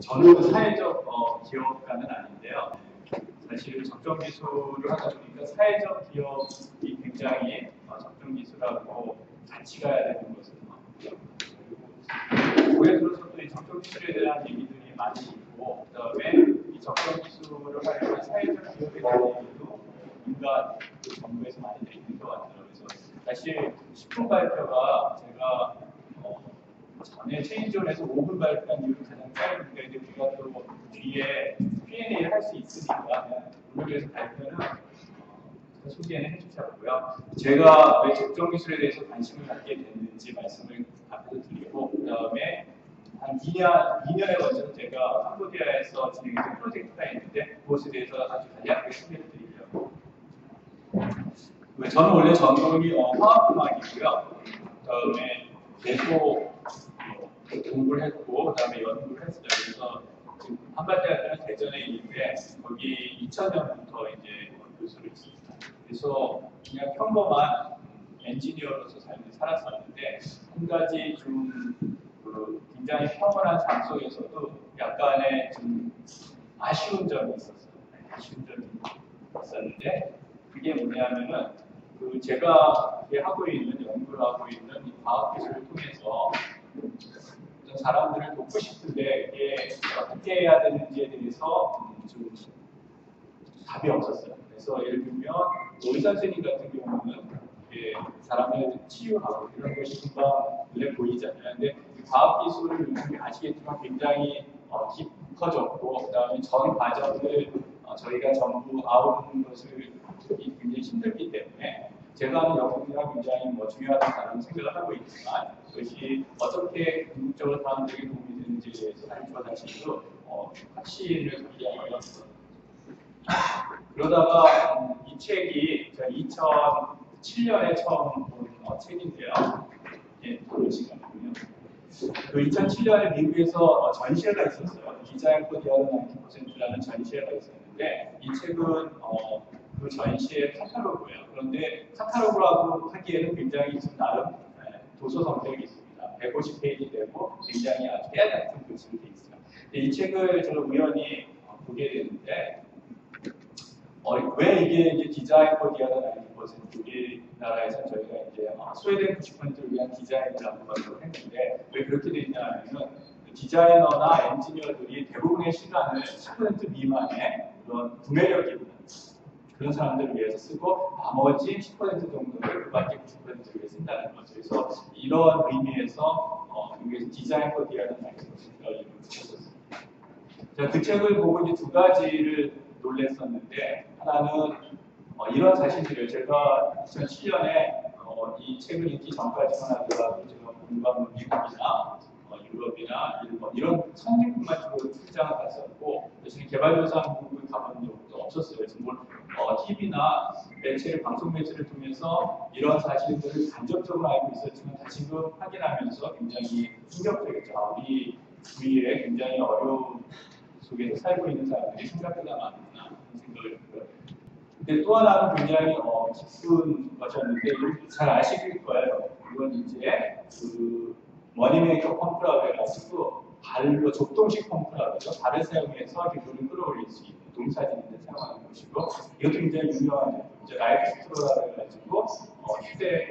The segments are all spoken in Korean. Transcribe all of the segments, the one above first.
저는 사회적 기업가는 아닌데요. 사실 적정 기술을 하다 보니까 사회적 기업이 굉장히 적정 기술하고 같이 가야 되는 것은 올해 들어서 또 이 적정 기술에 대한 얘기들이 많이 있고, 그다음에 이 적정 기술을 하려면 사회적 기업에 대한 얘기도 민간 정부에서 많이 있는 것 같아요. 그래서 사실 10분 발표가 제가 전에 체인지온에서 5분 발표한 이유는 가장 짧은데 이제 우리가 또 뒤에 Q&A를 할 수 있으니까 오늘에서 발표는 소개는 해주셨고요. 제가 왜 적정 기술에 대해서 관심을 갖게 됐는지 말씀을 앞에서 드리고, 그 다음에 한 2년에 걸쳐서 제가 캄보디아에서 진행했던 프로젝트가 있는데 그것에 대해서 아주 간략하게 소개를 드리려고. 저는 원래 전공이 화학공학이고요. 그 다음에 계속 공부를 했고, 그 다음에 연구를 했어요. 그래서 지금 한밭대학교는 대전에 있는데 거기 2000년부터 이제 교수를 했습니다. 그래서 그냥 평범한 엔지니어로서 살았었는데 한 가지 좀 굉장히 평온한 장소에서도 약간의 좀 아쉬운 점이 있었어요. 아쉬운 점이 있었는데 그게 뭐냐면은 제가 하고 있는 연구를 하고 있는 이 과학 기술을 통해서 사람들을 돕고 싶은데 이게 어떻게 해야 되는지에 대해서 좀 답이 없었어요. 그래서 예를 들면 의사 선생님 같은 경우는 사람을 치유하고 이런 것이 금방 눈에 보이잖아요. 근데 과학 기술을 요즘에 아시겠지만 굉장히 깊어졌고, 그다음에 전 과정을 저희가 전부 아우르는 것을 굉장히 힘들기 때문에 제가 하는 연구가 굉장히 중요하다는 생각을 하고 있지만 그것이 어떻게 궁극적으로 사람들에게 도움이 되는지에 대해서 사실은 확신을 갖기 어렵습니다. 그러다가 이 책이 제가 2007년에 처음 본 책인데요. 본 시간이군요. 그 2007년에 미국에서 전시회가 있었어요. 디자인 포 디아드 90%라는 전시회가 있었는데 이 책은 그 전시의 카탈로그예요. 그런데 카탈로그라고 하기에는 굉장히 좀 나름 도서 성격이 있습니다. 150페이지 되고 굉장히 아주 깨알 같은 글씨로 되어 있어요. 이 책을 제가 우연히 보게 됐는데 왜 이게 디자인 포 디아드 90% 우리나라에서 저희가 이제 스웨덴 90%를 위한 디자인이라는 걸 했는데 왜 그렇게 되냐면은 디자이너나 엔지니어들이 대부분의 시간을 10% 미만의 그런 구매력이 있는 그런 사람들을 위해서 쓰고 나머지 10% 정도를 그 밖에 90%를 위해 쓴다는 거죠. 그래서 이런 의미에서 미국에서 디자인 포 디아드 90%를 이름을 붙였었습니다. 제가 그 책을 보고 이제 두 가지를 놀랬었는데 하나는 이런 사실들을 제가 2007년에 이 책을 읽기 전까지만 하더라도 제가 공부한 미국이나 유럽이나 일본 이런 선진국만 주로 출장을 갔었고 대신에 개발도상국을 가본 적도 없었어요. 그래서 TV나 매체를 방송 매체를 통해서 이런 사실들을 간접적으로 알고 있었지만 다시금 확인하면서 굉장히 충격적이었죠. 우리 주위에 굉장히 어려운 속에서 살고 있는 사람들이 생각보다 많구나 하는 생각을 했고요. 근데 또 하나는 굉장히 깊은 것이었는데 잘 아실 거예요. 이건 이제 머니메이커 펌프라고 해가지고 발로 족동식 펌프라고 하죠. 발을 사용해서 물을 끌어올릴 수 있는 동사진인데 사용하는 것이고 이것도 굉장히 유명한 이제 라이프 스트로라고 해가지고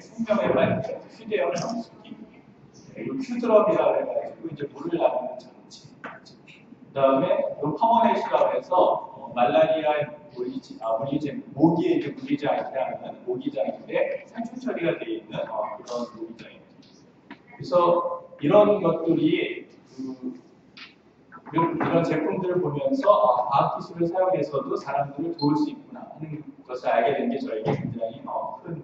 생명의 라이프 휴대용 정수기 그리고 큐드럽이라고 해가지고 이제 물을 나르는 장치. 그 다음에 퍼머네시라고 해서 말라리아 모기에 이제 물리지 않게 하는 모기장인데 살충 처리가 되어 있는 그런 모기장입니다. 그래서 이런 것들이 이런 제품들을 보면서 과학 기술을 사용해서도 사람들을 도울 수 있구나 하는 것을 알게 된 게 저에게 굉장히 큰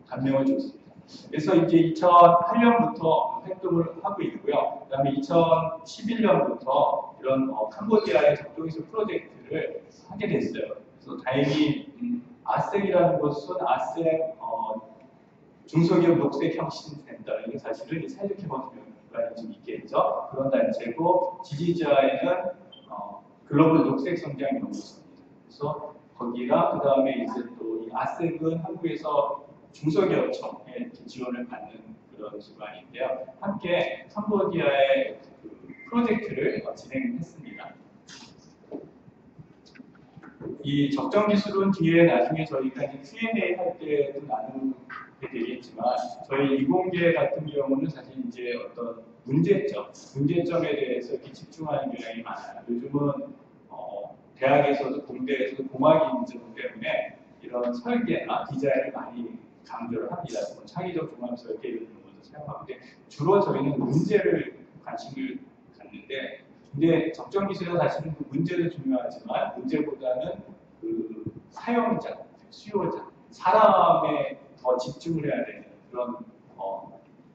감명을 줬습니다. 그래서 이제 2008년부터 활동을 하고 있고요. 그 다음에 2011년부터 이런 캄보디아의 적동기술 프로젝트를 하게 됐어요. 그래서 다행히 아섹이라는 곳은 아섹 중소기업 녹색혁신센터 이게 사실은 사회적 개발기관이 좀 있겠죠. 그런 단체고 지지자에는 글로벌 녹색성장연구소입니다. 그래서 거기가 그 다음에 이제 또 이 아섹은 한국에서 중소기업청의 지원을 받는 그런 기관인데요. 함께 캄보디아의 그 프로젝트를 진행했습니다. 이 적정 기술은 뒤에 나중에 저희가 Q&A 할 때도 나누게 되겠지만 저희 이공계 같은 경우는 사실 이제 어떤 문제점에 대해서 이렇게 집중하는 경향이 많아요. 요즘은 대학에서도 공대에서도 공학이 문제점 때문에 이런 설계나 디자인을 많이 강조를 합니다. 창의적 종합 설계 이런 것도 사용하는데 주로 저희는 문제를 관심을 갖는데 근데 적정 기술은 사실은 그 문제도 중요하지만 문제보다는 그 사용자, 수요자, 사람에 더 집중을 해야 되는 그런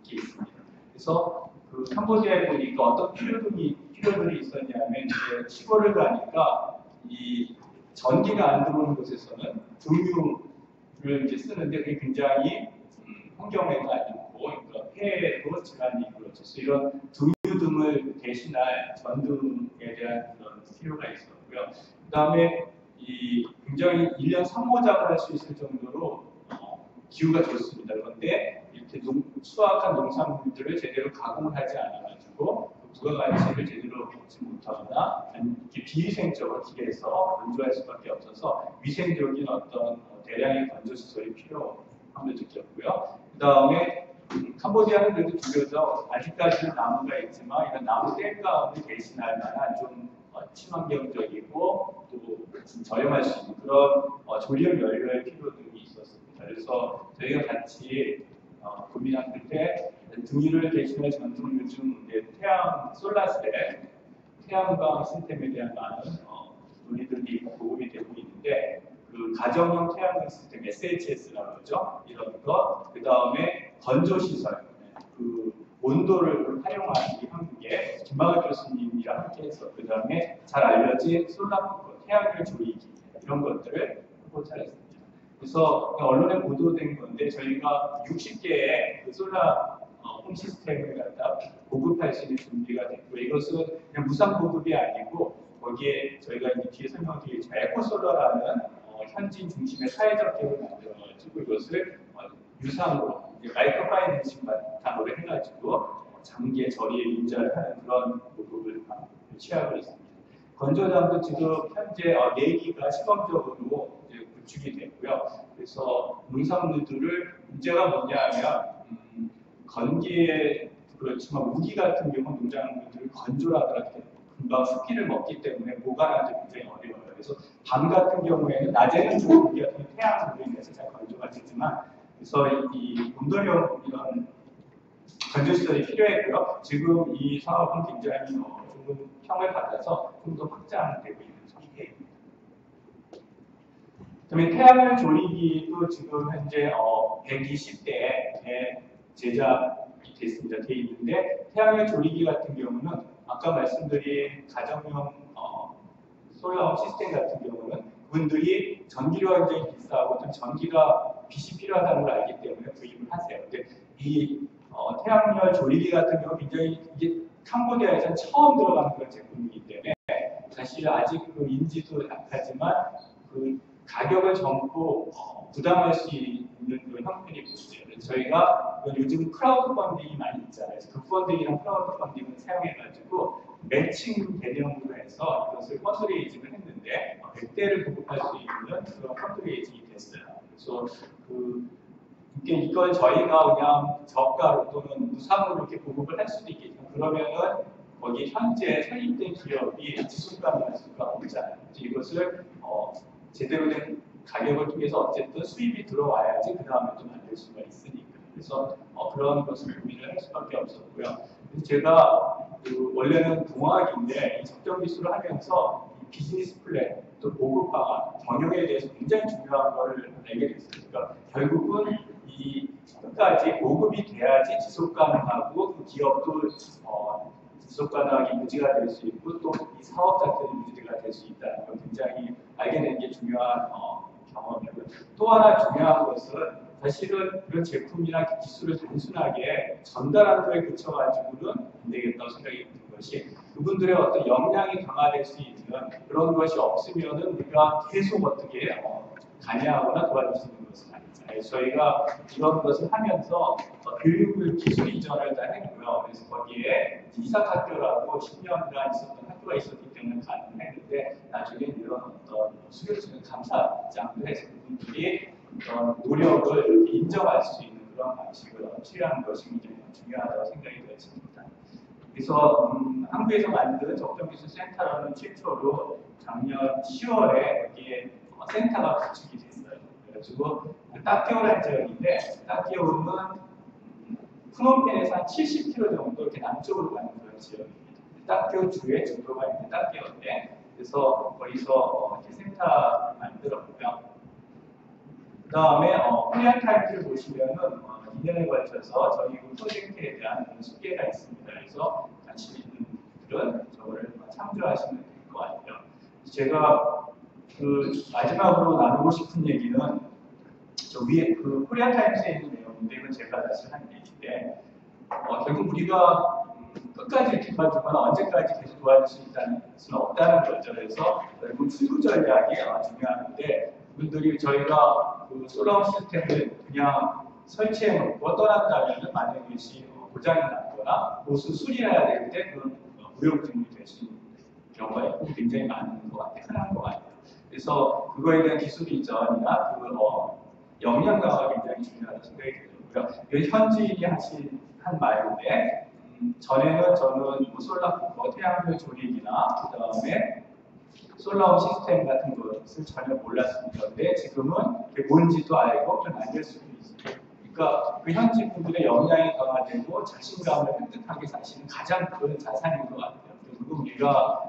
게 있습니다. 그래서 그 캄보디아에 보니까 어떤 필요들이 있었냐면 이제 시골을 가니까 이 전기가 안 들어오는 곳에서는 등유를 이제 쓰는데 그게 굉장히 환경에도 안 좋고 그러니까 폐에도 질환이 그렇죠. 이런 등유 등을 대신할 전등에 대한 그런 필요가 있었고요. 그 다음에 이 굉장히 1년 3호작을 할 수 있을 정도로 기후가 좋습니다. 그런데 이렇게 수확한 농산물들을 제대로 가공을 하지 않아가지고 부가가치를 제대로 얻지 못하거나 이렇게 비위생적으로 기계에서 건조할 수밖에 없어서 위생적인 어떤 대량의 건조 시설이 필요함을 느꼈고요. 그 다음에 캄보디아는 그래도 비교적 아직까지는 나무가 있지만 이런 나무 땔감을 대신할 만한 좀 친환경적이고 또 저렴할 수 있는 그런 조력 연료의 필요들이 있었습니다. 그래서 저희가 같이 고민한 끝에 등유를 대신할 전통 요즘 태양 솔라셀, 태양광 시스템에 대한 많은 논의들이 보급이 되고 있는데 그 가정용 태양광 시스템 SHS라고 그러죠. 이런 것, 그 다음에 건조 시설, 그 온도를 활용하는 이 한국에 김학을 교수님이랑 함께해서 그 다음에 잘 알려진 솔라쿠커, 태양열 조리기 이런 것들을 포착했습니다. 그래서 언론에 보도된 건데 저희가 60개의 그 솔라 홈 시스템을 갖다 보급할 수 있는 준비가 됐고 이것은 그냥 무상 보급이 아니고 거기에 저희가 이제 뒤에 설명드리겠지만 에코솔라라는 현지인 중심의 사회적 기업을 만들어가지고 이것을 유상으로 마이크로 파이낸싱 바탕으로 해가지고 장기의 저리에 융자를 하는 그런 보급을 취하고 있습니다. 건조장도 지금 현재 4기가 시범적으로 이제 구축이 됐고요. 그래서 농산물들을 문제가 뭐냐면 건기에 그렇지만 우기 같은 경우 농작물들을 건조하더라도 금방 습기를 먹기 때문에 보관하기 굉장히 어려워요. 그래서 밤 같은 경우에는 낮에는 좀 우기 같은 태양으로 인해서 잘 건조가 되지만 그래서 이 온도력 이런 건조시설이 필요했고요. 지금 이 사업은 굉장히 좋은 평을 받아서 좀 더 확장되고 있는 상태입니다. 그다음에 태양열 조리기도 지금 현재 120대에 제작이 됐습니다. 돼 있는데 태양열 조리기 같은 경우는 아까 말씀드린 가정용 솔라홈 시스템 같은 경우는 그분들이 전기료가 굉장히 비싸고 또 전기가 빛이 필요하다는 걸 알기 때문에 구입을 하세요. 근데 이 태양열 조리기 같은 경우 굉장히 이게 캄보디아에서는 처음 들어가는 그런 제품이기 때문에 사실 아직 그 인지도 약하지만 그 가격을 전부 부담할 수 있는 그런 형편이 보이죠. 그래서 저희가 요즘 크라우드 펀딩이 많이 있잖아요. 그래서 그 펀딩이랑 크라우드 펀딩을 사용해가지고 매칭 개념으로 해서 이것을 펀드레이징을 했는데 100대를 보급할 수 있는 그런 펀드레이징이 됐어요. 그래서 이걸 저희가 그냥 저가로 또는 무상으로 이렇게 보급을 할 수도 있겠지만 그러면은 거기 현재 설립된 기업이 지속 가능할 수가 없잖아요. 이것을 제대로 된 가격을 통해서 어쨌든 수입이 들어와야지 그 다음에 또 만들 수가 있으니까. 그래서 그런 것을 고민을 할 수밖에 없었고요. 그래서 제가 원래는 공학인데 이 적정 기술을 하면서 이 비즈니스 플랜 또 보급 방안, 경영에 대해서 굉장히 중요한 것을 알게 됐으니까 결국은 이 끝까지 보급이 돼야지 지속 가능하고 그 기업도 지속 가능하게 유지가 될 수 있고 또 이 사업 자체도 유지가 될 수 있다는 걸 굉장히 알게 된 게 중요한 경험이고요. 또 하나 중요한 것은 사실은 그런 제품이나 기술을 단순하게 전달하는 거에 그쳐가지고는 안 되겠다고 생각이 든 것이 그분들의 어떤 역량이 강화될 수 있는 그런 것이 없으면은 우리가 계속 어떻게 관여하거나 도와줄 수 있는 것은 아니죠. 저희가 이런 것을 하면서 교육을 기술 이전을 다 했고요. 그래서 거기에 이사학교라고 10년간 있었던 학교가 있었기 때문에 가능했는데 나중에 이런 어떤 수료증 감사장도 해서 그분들이 어떤 노력을 인정할 수 있는 그런 방식을 취하는 것이 굉장히 중요하다고 생각이 되었습니다. 그래서 한국에서 만든 적정기술센터라는 최초로 작년 10월에 여기에 센터가 구축이 됐어요. 그래가지고 따끼오라는 지역인데 따끼오는 프놈펜에서 한 70km 정도 이렇게 남쪽으로 가는 그런 지역입니다. 따끼오 주의 주도가 있는 따끼오인데 그래서 거기서 이렇게 센터를 만들었고요. 그 다음에 코리안 타임즈를 보시면은 2년에 걸쳐서 저희 프로젝트에 대한 소개가 있습니다. 그래서 관심 있는 분들은 저거를 참조하시면 될 것 같아요. 제가 그 마지막으로 나누고 싶은 얘기는 저 위에 그 코리안 타임즈에 있는 내용인데 이건 제가 다시 한 얘기인데 결국 우리가 끝까지 이렇게 도와주거나 언제까지 계속 도와줄 수 있다는 수는 없다는 거죠. 그래서 결국 수주 전략이 중요한데 분들이 저희가 그 솔라운 시스템을 그냥 설치해 놓고 떠난다면 만약에 이것이 고장이 났거나 보수 수리해야 될 때 그런 무용증이 될 수 있는 경우가 굉장히 많은 것 같아요. 흔한 것 같아요. 그래서 그거에 대한 기술 이전이나 그 역량 강화가 굉장히 중요하다고 생각이 들고요. 현지인이 한 말인데 전에는 저는 태양열 조립이나 그 다음에 솔라움 시스템 같은 것을 전혀 몰랐습니다. 근데 지금은 그게 뭔지도 알고 그걸 만들 수도 있어요. 그러니까 그 현지 분들의 역량이 강화되고 자신감을 획득하게 사실은 가장 큰 자산인 것 같아요. 그리고 우리가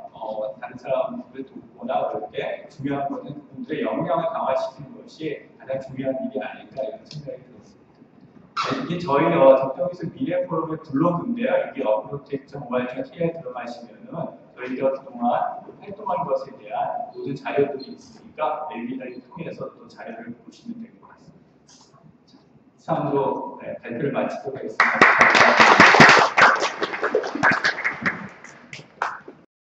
다른 사람들을 돕거나 그럴 때 중요한 것은 그분들의 역량을 강화시키는 것이 가장 중요한 일이 아닐까 이런 생각이 들었습니다. 이게 저희 적정기술 미래 포럼의 블로그인데요. 여기 upload.org.k에 들어가시면은 저희가 그동안 활동한 것에 대한 모든 자료들이 있으니까 웨비나를 통해서 또 자료를 보시면 될 것 같습니다. 이상으로 발표를 마치도록 하겠습니다.